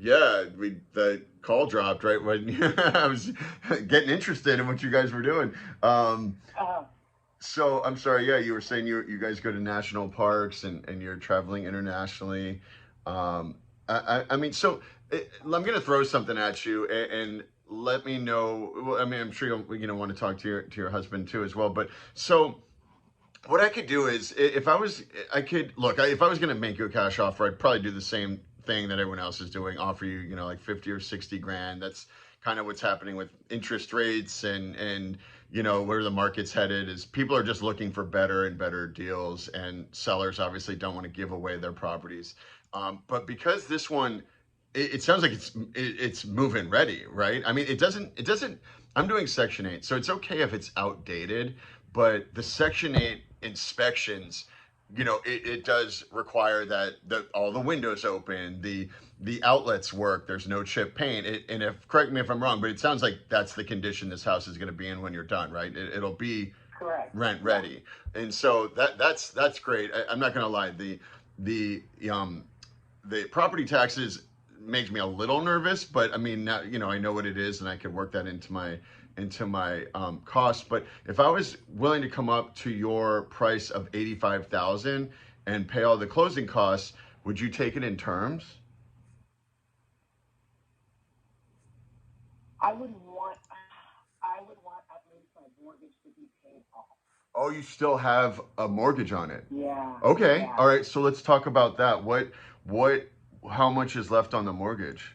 Yeah, the call dropped right when I was getting interested in what you guys were doing. Um, Uh, so I'm sorry. Yeah, you were saying you guys go to national parks and you're traveling internationally. I mean, so I'm going to throw something at you and let me know. Well, I mean, I'm sure you'll want to talk to your husband too as well. But so what I could do is if I was I could look if I was going to make you a cash offer, I'd probably do the same thing that everyone else is doing, offer you like 50 or 60 grand. That's kind of what's happening with interest rates and where the market's headed is people are just looking for better and better deals, and sellers obviously don't want to give away their properties. But because this one, it sounds like it's move-in ready, right? I mean, it doesn't. I'm doing Section 8, so it's okay if it's outdated, but the Section 8 inspections, it does require that all the windows open, the outlets work, there's no chip paint. And if correct me if I'm wrong, but it sounds like that's the condition this house is going to be in when you're done, right? It'll be Correct. rent Yeah. ready, and so that's great. I'm not going to lie. The the property taxes makes me a little nervous, but I mean, now, I know what it is, and I could work that into my costs. But if I was willing to come up to your price of 85,000 and pay all the closing costs, would you take it in terms? I would want. I would want at least my mortgage to be paid off. Oh, you still have a mortgage on it. Yeah. Okay, all Yeah. right. So let's talk about that. What, how much is left on the mortgage?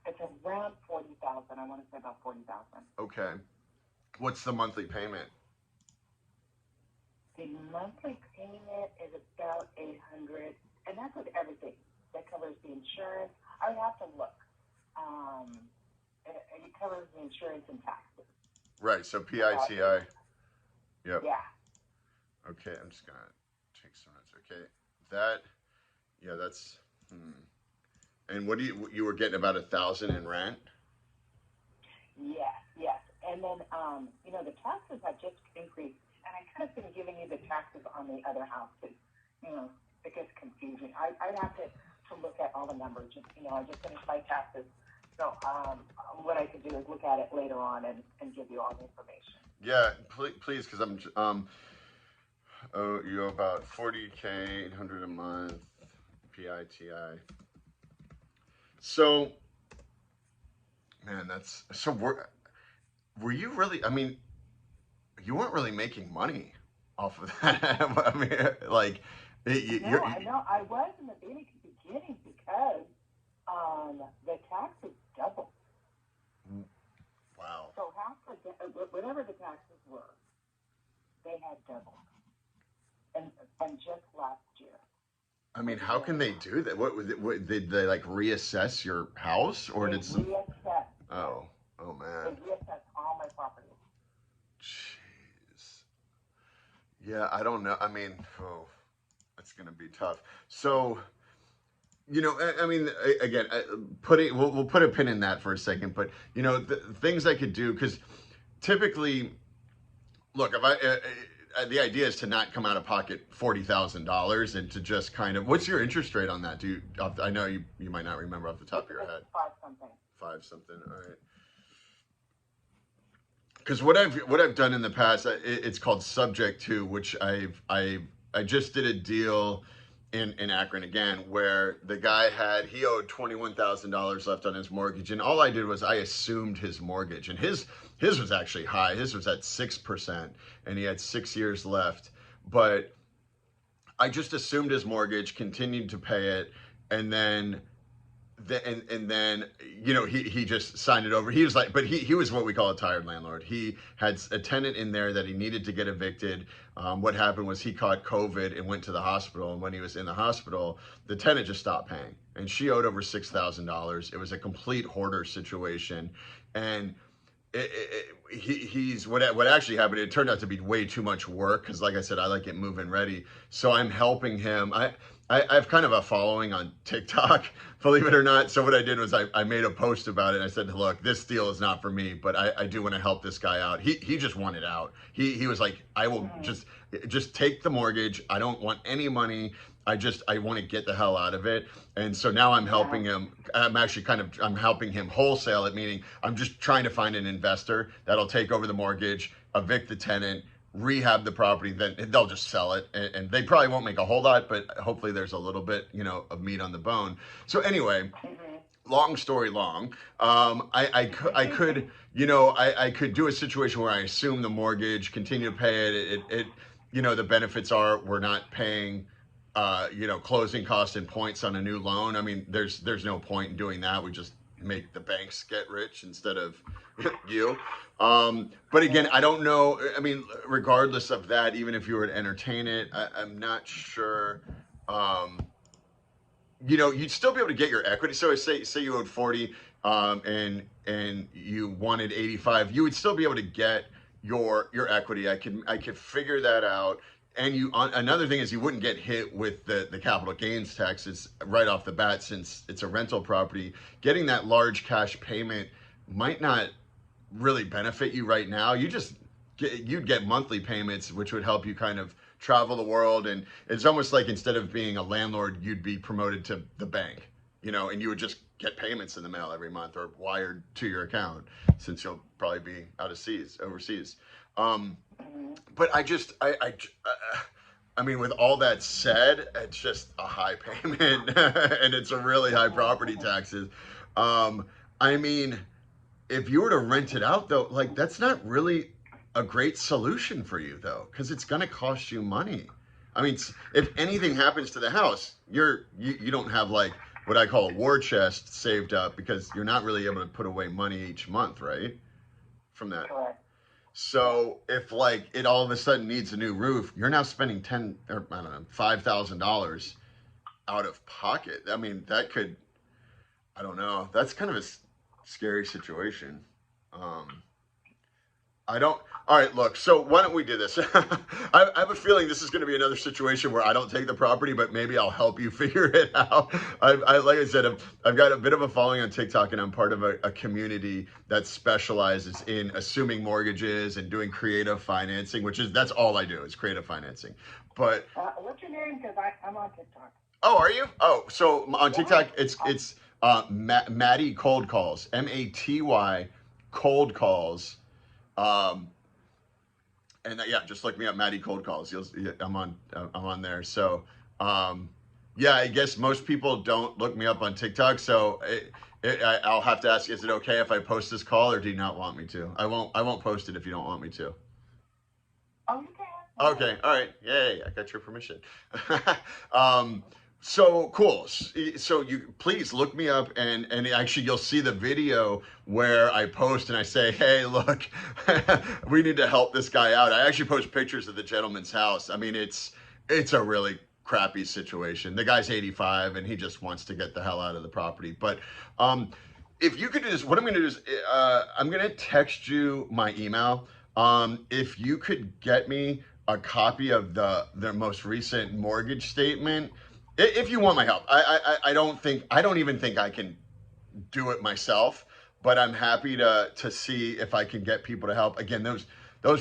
It's around 40,000. I want to say about 40,000. Okay. What's the monthly payment? The monthly payment is about 800, and that's with everything. That covers the insurance. I would have to look. Um, it covers the insurance and taxes. Right. So It, PITI. Yep. yeah. Okay. I'm just gonna take some notes. Okay. That. Yeah. That's. Hmm. And what do you were getting about 1,000 in rent? Yes, yes. And then, the taxes have just increased, and I could have been giving you the taxes on the other house because, you know, it gets confusing. I'd have to look at all the numbers. I just finished my taxes. So what I could do is look at it later on and give you all the information. Yeah. Please, because I'm. Oh, you owe about 40K, 800 a month. PITI. So, man, that's so. Were you really? I mean, you weren't really making money off of that. I mean, like, No, I know. I was in the beginning because the taxes doubled. wow. So whatever the taxes were, they had doubled. And just last year, I mean, like a how year can and a they half, do that? What did they like reassess your house, or they did some? reassessed. Yes, Oh, oh they man, reassessed all my properties. jeez. Yeah, I don't know. I mean, oh, that's gonna be tough. So, I mean, again, putting we'll put a pin in that for a second, but the things I could do because typically, look, if the idea is to not come out of pocket $40,000 and to just kind of what's your interest rate on that? I know you might not remember off the top of your It's head. five something. Five something. All right. Because what I've done in the past, it's called subject to, which I just did a deal in Akron again, where the guy he owed $21,000 left on his mortgage, and all I did was I assumed his mortgage, and his was actually high. His was at 6%, and he had 6 years left, but I just assumed his mortgage, continued to pay it, and then and then he just signed it over. He was like, but he was what we call a tired landlord. He had a tenant in there that he needed to get evicted. What happened was he caught COVID and went to the hospital, and when he was in the hospital, the tenant just stopped paying, and she owed over $6,000. It was a complete hoarder situation, and he's what actually happened. It turned out to be way too much work because, like I said, I like it move-in ready. So I'm helping him. I've kind of a following on TikTok, believe it or not. So what I did was I made a post about it. I said, look, this deal is not for me, but I do want to help this guy out. He just wanted out. He was like, I will Mm-hmm. just take the mortgage. I don't want any money. I want to get the hell out of it. And so now I'm helping him. I'm helping him wholesale it, meaning I'm just trying to find an investor that'll take over the mortgage, evict the tenant, rehab the property, then they'll just sell it. And they probably won't make a whole lot, but hopefully there's a little bit, of meat on the bone. So anyway, long story long, I could, I could do a situation where I assume the mortgage, continue to pay it. The benefits are we're not paying, closing costs and points on a new loan. I mean, there's no point in doing that. We just make the banks get rich instead of you. But again, I don't know. I mean, regardless of that, even if you were to entertain it, I'm not sure. You'd still be able to get your equity. So say you owed 40, and you wanted 85, you would still be able to get your equity. I could figure that out. And another thing is you wouldn't get hit with the capital gains taxes right off the bat since it's a rental property. Getting that large cash payment might not really benefit you right now. You'd get monthly payments, which would help you kind of travel the world. And it's almost like instead of being a landlord, you'd be promoted to the bank, and you would just get payments in the mail every month or wired to your account since you'll probably be overseas. But I mean, with all that said, it's just a high payment and it's a really high property taxes. I mean, if you were to rent it out though, like that's not really a great solution for you though, because it's going to cost you money. I mean, if anything happens to the house, you don't have like what I call a war chest saved up because you're not really able to put away money each month, right? From that. Correct. So if like it all of a sudden needs a new roof, you're now spending $5,000 out of pocket. I mean, I don't know. That's kind of a scary situation. All right, look, so why don't we do this? I have a feeling this is going to be another situation where I don't take the property, but maybe I'll help you figure it out. Like I said, I've got a bit of a following on TikTok, and I'm part of a community that specializes in assuming mortgages and doing creative financing, that's all I do is creative financing. But what's your name? Because I'm on TikTok. oh, are you? Oh, so on TikTok, it's Matty Cold Calls, MATY Cold Calls. And yeah, just look me up, Matty Cold Calls. I'm on there. So, yeah, I guess most people don't look me up on TikTok. So I'll have to ask, is it okay if I post this call or do you not want me to? I won't post it if you don't want me to. Oh, you can. Okay. All right. Yay. I got your permission. So cool. So you please look me up and actually you'll see the video where I post and I say, hey, look, we need to help this guy out. I actually post pictures of the gentleman's house. I mean, it's a really crappy situation. The guy's 85 and he just wants to get the hell out of the property. But if you could do this, what I'm going to do is I'm going to text you my email. If you could get me a copy of the most recent mortgage statement, if you want my help. I don't even think I can do it myself, but I'm happy to see if I can get people to help. Again, those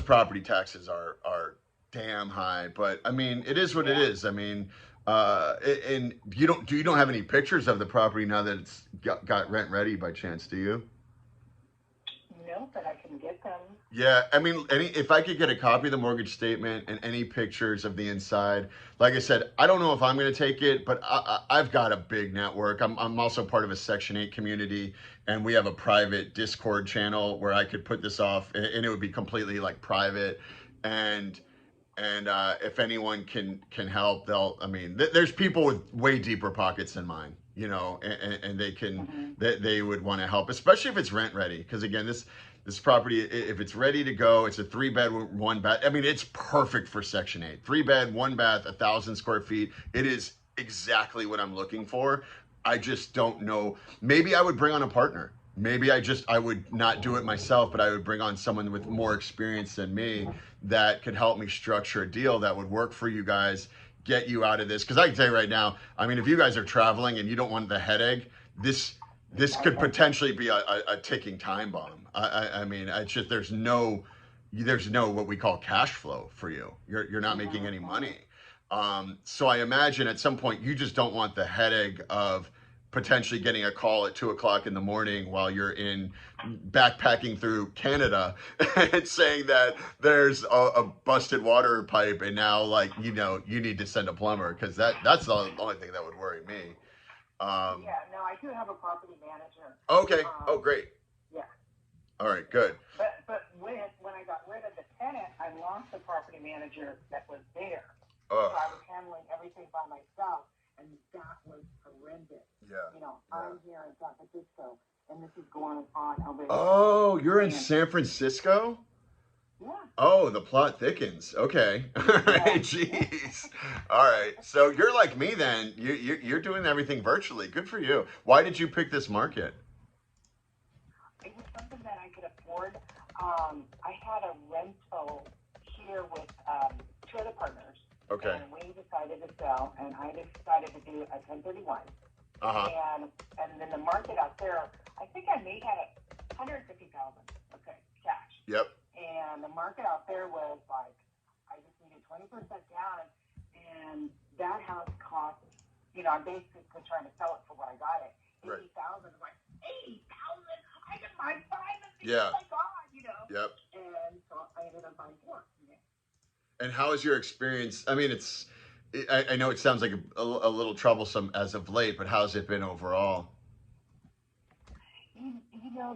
property taxes are damn high, but I mean, it is what it is. I mean, and you don't have any pictures of the property now that it's got rent ready by chance, do you? No, but I can get them. Yeah, I mean, if I could get a copy of the mortgage statement and any pictures of the inside, like I said, I don't know if I'm going to take it, but I've got a big network. I'm also part of a Section 8 community, and we have a private Discord channel where I could put this off, and it would be completely like private. And if anyone can help, there's people with way deeper pockets than mine, and they would want to help, especially if it's rent ready. Because again, this property, if it's ready to go, it's a 3-bed, 1-bath. I mean, it's perfect for Section 8. 3-bed, 1-bath, 1,000 square feet. It is exactly what I'm looking for. I just don't know. Maybe I would bring on a partner. Maybe I would not do it myself, but I would bring on someone with more experience than me that could help me structure a deal that would work for you guys, get you out of this. Because I can tell you right now, I mean, if you guys are traveling and you don't want the headache, this could potentially be a ticking time bomb. I mean, it's just there's no what we call cash flow for you. You're not making any money. So I imagine at some point you just don't want the headache of potentially getting a call at 2 o'clock in the morning while you're in backpacking through Canada and saying that there's a busted water pipe and now like you need to send a plumber because that's the only thing that would worry me. Um, Yeah, no, I do have a property manager. okay. Oh, Um, great. yeah, All right. yeah. Good. But when I got rid of the tenant, I lost the property manager that was there. Oh, So I was handling everything by myself, and that was horrendous. yeah. You know, Yeah. I'm here in San Francisco, and this is going on over there. Oh, you're in And San Francisco? yeah, Oh, the plot thickens. Okay. All yeah, right. yeah. Jeez. All right. So you're like me then. You're doing everything virtually. Good for you. Why did you pick this market? It was something that I could afford. I had a rental here with two other partners, Okay. and we decided to sell, and I decided to do a 1031. Uh huh. And then the market out there, I think I made had 150,000. Okay, cash. Yep. And the market out there was like, I just needed 20% down, and that house cost, I'm basically trying to sell it for what I got it, Right. 80,000. I'm like, 80,000? I can buy five of these. Yeah. Oh my God. Yep. And so I ended up buying four. And how is your experience? I mean, I know it sounds like a little troublesome as of late, but how's it been overall?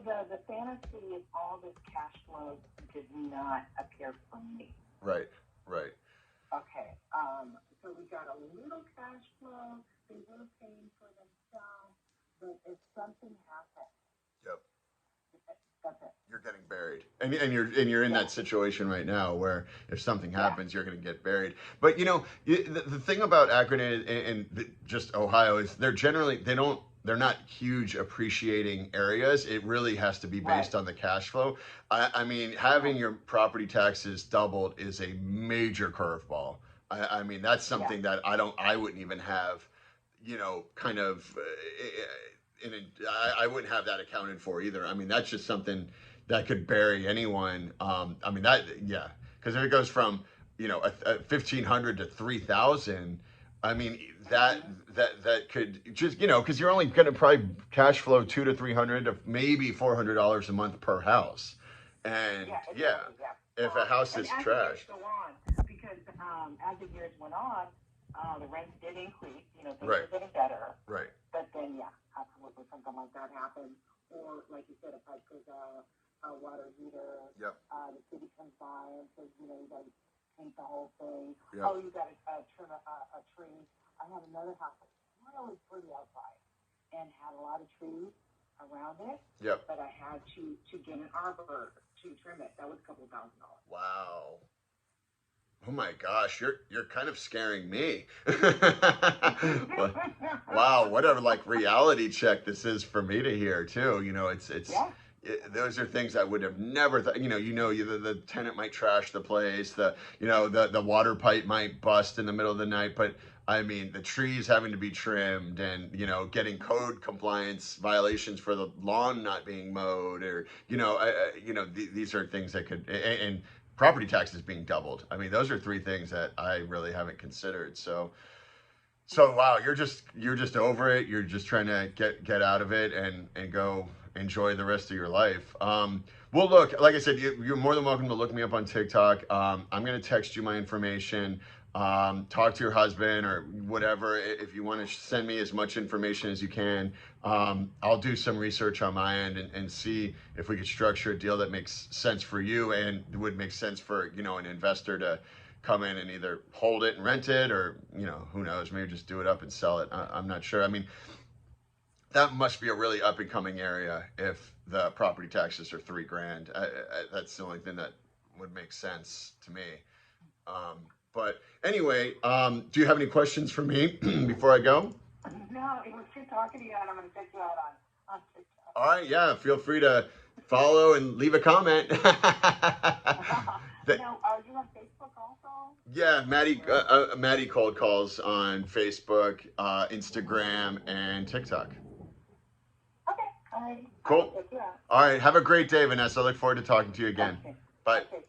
The fantasy of all this cash flow did not appear for me. Right. Right. Okay. So we got a little cash flow. They were paying for themselves, but if something happened, Yep. that's it. You're getting buried, and you're in Yeah. that situation right now where if something Yeah. happens, you're going to get buried. But the thing about Akron and just Ohio is they're not huge appreciating areas. It really has to be based Right. on the cash flow. I mean, having your property taxes doubled is a major curveball. I mean, that's Yeah. something that I wouldn't even have, kind of. I wouldn't have that accounted for either. I mean, that's just something that could bury anyone. I mean, yeah, because if it goes from a 1,500 to 3,000, I mean that could just because you're only going to probably cash flow 200 to 300 to maybe $400 a month per house, and Yeah, yeah, exactly. Yeah. if a house And is as the years trash, go on, because as the years went on, the rents did increase. Things right, were getting better. right, But then, yeah, absolutely, something like that happens. Or, like you said, a pipe goes out, a water heater, yep, the city comes by and says, you got to paint the whole thing. yep, Oh, you got to trim a tree. I had another house that was really pretty outside and had a lot of trees around it, yep. but I had to get an arbor to trim it. That was a couple $1,000. Wow. Oh my gosh, you're kind of scaring me. Wow, whatever like reality check this is for me to hear too. Yeah. Those are things I would have never thought. The tenant might trash the place. The water pipe might bust in the middle of the night. But I mean, the trees having to be trimmed, and getting code compliance violations for the lawn not being mowed, or these are things that could and property taxes being doubled. I mean, those are three things that I really haven't considered. So wow, you're just over it. You're just trying to get out of it and go enjoy the rest of your life. Well, look, like I said, you're more than welcome to look me up on TikTok. I'm gonna text you my information. Talk to your husband or whatever if you want to send me as much information as you can. I'll do some research on my end and see if we could structure a deal that makes sense for you and would make sense for an investor to come in and either hold it and rent it, or who knows, maybe just do it up and sell it. I'm not sure. I mean, that must be a really up and coming area if the property taxes are $3,000. That's the only thing that would make sense to me. But anyway, do you have any questions for me before I go? No, it was good talking to you, and I'm going to check you out on TikTok. All right, yeah, feel free to follow and leave a comment. Now, are you on Facebook also? Yeah, Maddie Cold Calls on Facebook, Instagram, and TikTok. Okay, all right. Cool. All right, have a great day, Vanessa. I look forward to talking to you again. Okay. Bye. Okay.